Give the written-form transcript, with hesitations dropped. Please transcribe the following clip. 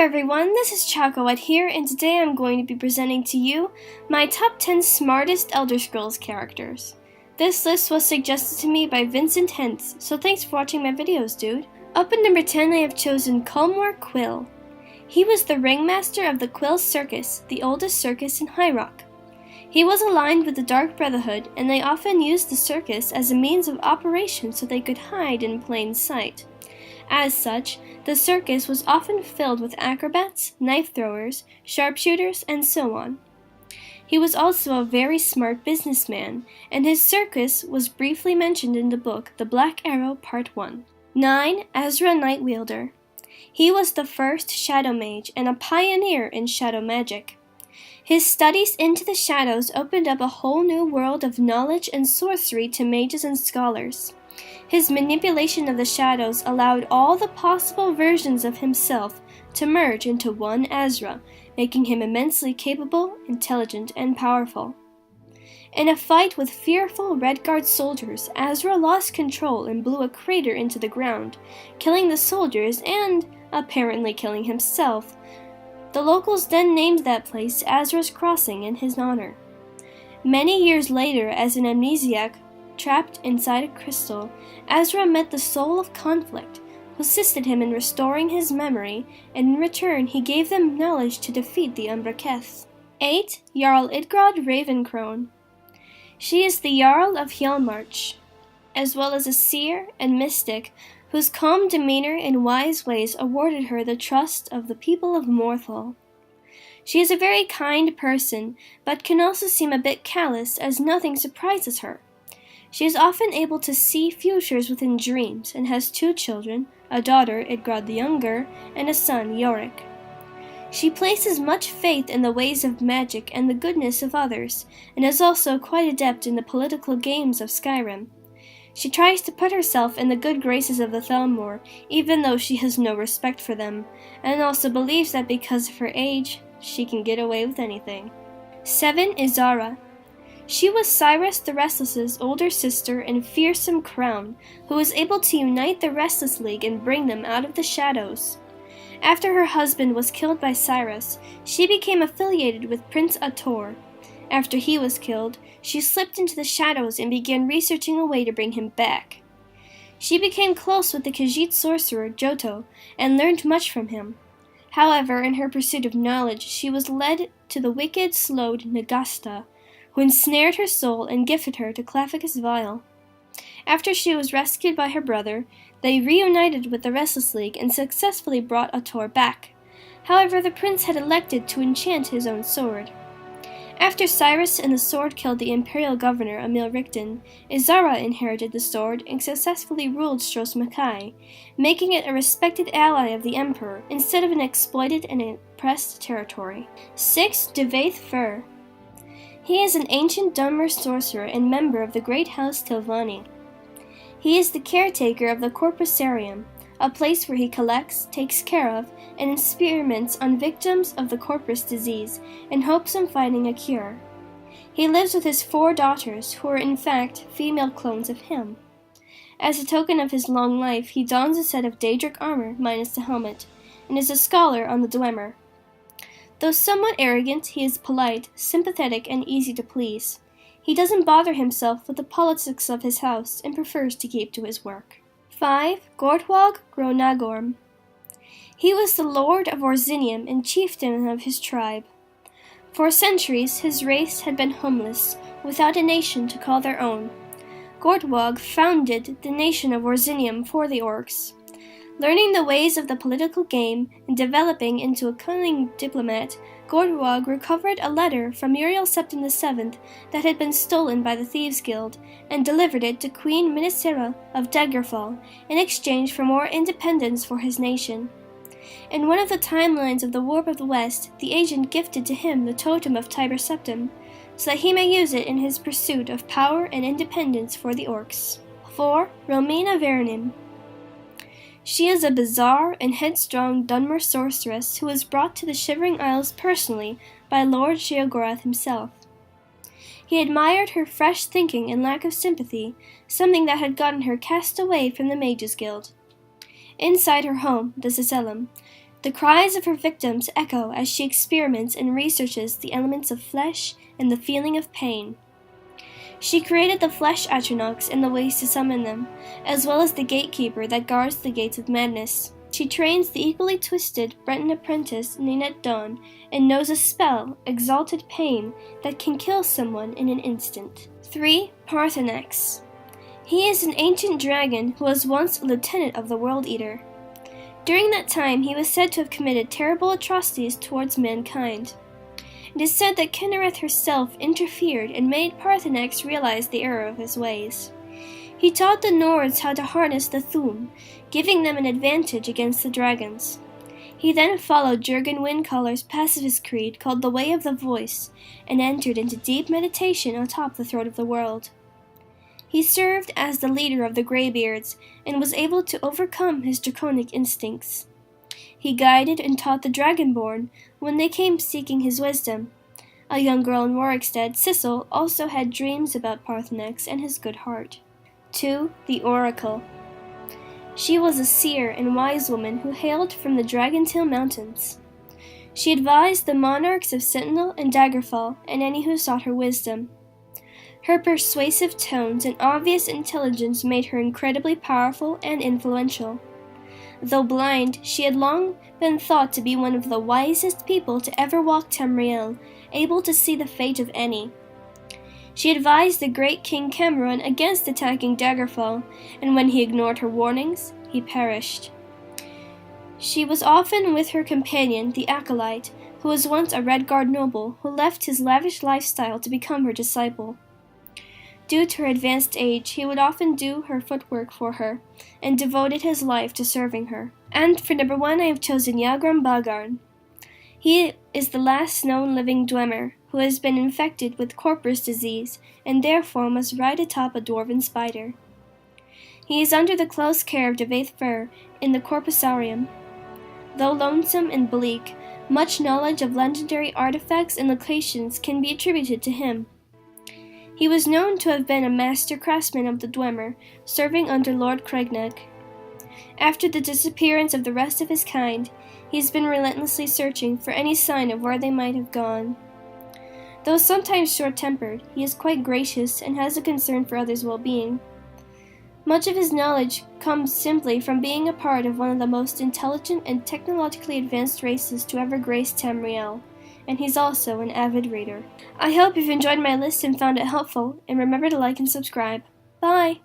everyone, this is ChakaWhat here, and today I'm going to be presenting to you my top 10 smartest Elder Scrolls characters. This list was suggested to me by Vincent Hentz, so thanks for watching my videos, dude. Up at number 10 I have chosen Culmore Quill. He was the ringmaster of the Quill Circus, the oldest circus in High Rock. He was aligned with the Dark Brotherhood, and they often used the circus as a means of operation so they could hide in plain sight. As such, the circus was often filled with acrobats, knife throwers, sharpshooters, and so on. He was also a very smart businessman, and his circus was briefly mentioned in the book The Black Arrow Part 1. 9. Azra Nightwielder. He was the first Shadow Mage and a pioneer in shadow magic. His studies into the shadows opened up a whole new world of knowledge and sorcery to mages and scholars. His manipulation of the shadows allowed all the possible versions of himself to merge into one Azra, making him immensely capable, intelligent, and powerful. In a fight with fearful Redguard soldiers, Azra lost control and blew a crater into the ground, killing the soldiers and, apparently, killing himself. The locals then named that place Azra's Crossing in his honor. Many years later, as an amnesiac trapped inside a crystal, Azra met the Soul of Conflict, who assisted him in restoring his memory, and in return he gave them knowledge to defeat the Umbraketh. 8. Jarl Idgrod Ravencrone. She is the Jarl of Hjalmarch, as well as a seer and mystic whose calm demeanor and wise ways awarded her the trust of the people of Morthal. She is a very kind person, but can also seem a bit callous as nothing surprises her. She is often able to see futures within dreams and has 2 children, a daughter, Idgrod the Younger, and a son, Yorick. She places much faith in the ways of magic and the goodness of others, and is also quite adept in the political games of Skyrim. She tries to put herself in the good graces of the Thalmor, even though she has no respect for them, and also believes that because of her age, she can get away with anything. 7 is Zara. She was Cyrus the Restless's older sister and fearsome crown, who was able to unite the Restless League and bring them out of the shadows. After her husband was killed by Cyrus, she became affiliated with Prince Ator. After he was killed, she slipped into the shadows and began researching a way to bring him back. She became close with the Khajiit sorcerer Johto and learned much from him. However, in her pursuit of knowledge, she was led to the wicked Slode Nagasta, who ensnared her soul and gifted her to Clavicus Vile. After she was rescued by her brother, they reunited with the Restless League and successfully brought Ator back. However, the prince had elected to enchant his own sword. After Cyrus and the sword killed the imperial governor Emil Richten, Zara inherited the sword and successfully ruled Stros Makai, making it a respected ally of the emperor instead of an exploited and oppressed territory. 6. Devaith Fur. He is an ancient Dunmer sorcerer and member of the Great House Tilvani. He is the caretaker of the Corpusarium, a place where he collects, takes care of, and experiments on victims of the Corpus disease in hopes of finding a cure. He lives with his 4 daughters, who are in fact female clones of him. As a token of his long life, he dons a set of Daedric armor minus the helmet, and is a scholar on the Dwemer. Though somewhat arrogant, he is polite, sympathetic, and easy to please. He doesn't bother himself with the politics of his house and prefers to keep to his work. 5. GornWog Gronagorm. He was the lord of Orzinium and chieftain of his tribe. For centuries, his race had been homeless, without a nation to call their own. GornWog founded the nation of Orzinium for the orcs. Learning the ways of the political game and developing into a cunning diplomat, GornWog recovered a letter from Muriel Septim VII that had been stolen by the Thieves Guild and delivered it to Queen Minisera of Daggerfall in exchange for more independence for his nation. In one of the timelines of the Warp of the West, the agent gifted to him the totem of Tiber Septim, so that he may use it in his pursuit of power and independence for the orcs. 4. Romina Vernim. She is a bizarre and headstrong Dunmer sorceress who was brought to the Shivering Isles personally by Lord Sheogorath himself. He admired her fresh thinking and lack of sympathy, something that had gotten her cast away from the Mages Guild. Inside her home, the Elam, The cries of her victims echo as she experiments and researches the elements of flesh and the feeling of pain. She created the flesh Atronachs and the ways to summon them, as well as the gatekeeper that guards the gates of madness. She trains the equally twisted Breton apprentice Ninette Dawn and knows a spell, Exalted Pain, that can kill someone in an instant. 3. Paarthurnax. He is an ancient dragon who was once a lieutenant of the World Eater. During that time, he was said to have committed terrible atrocities towards mankind. It is said that Kinnereth herself interfered and made Paarthurnax realize the error of his ways. He taught the Nords how to harness the Thu'um, giving them an advantage against the dragons. He then followed Jurgen Windcaller's pacifist creed called the Way of the Voice and entered into deep meditation atop the throne of the world. He served as the leader of the Greybeards and was able to overcome his draconic instincts. He guided and taught the Dragonborn when they came seeking his wisdom. A young girl in Rorikstead, Sissel, also had dreams about Paarthurnax and his good heart. 2. The Oracle. She was a seer and wise woman who hailed from the Dragontail Mountains. She advised the monarchs of Sentinel and Daggerfall and any who sought her wisdom. Her persuasive tones and obvious intelligence made her incredibly powerful and influential. Though blind, she had long been thought to be one of the wisest people to ever walk Tamriel, able to see the fate of any. She advised the great King Cameron against attacking Daggerfall, and when he ignored her warnings, he perished. She was often with her companion, the Acolyte, who was once a Redguard noble who left his lavish lifestyle to become her disciple. Due to her advanced age, he would often do her footwork for her, and devoted his life to serving her. And for number 1, I have chosen Yagram Bogart. He is the last known living Dwemer, who has been infected with Corpus disease, and therefore must ride atop a dwarven spider. He is under the close care of Devaith Fur in the Corpusarium. Though lonesome and bleak, much knowledge of legendary artifacts and locations can be attributed to him. He was known to have been a master craftsman of the Dwemer, serving under Lord Craignach. After the disappearance of the rest of his kind, he has been relentlessly searching for any sign of where they might have gone. Though sometimes short-tempered, he is quite gracious and has a concern for others' well-being. Much of his knowledge comes simply from being a part of one of the most intelligent and technologically advanced races to ever grace Tamriel, and he's also an avid reader. I hope you've enjoyed my list and found it helpful, and remember to like and subscribe. Bye!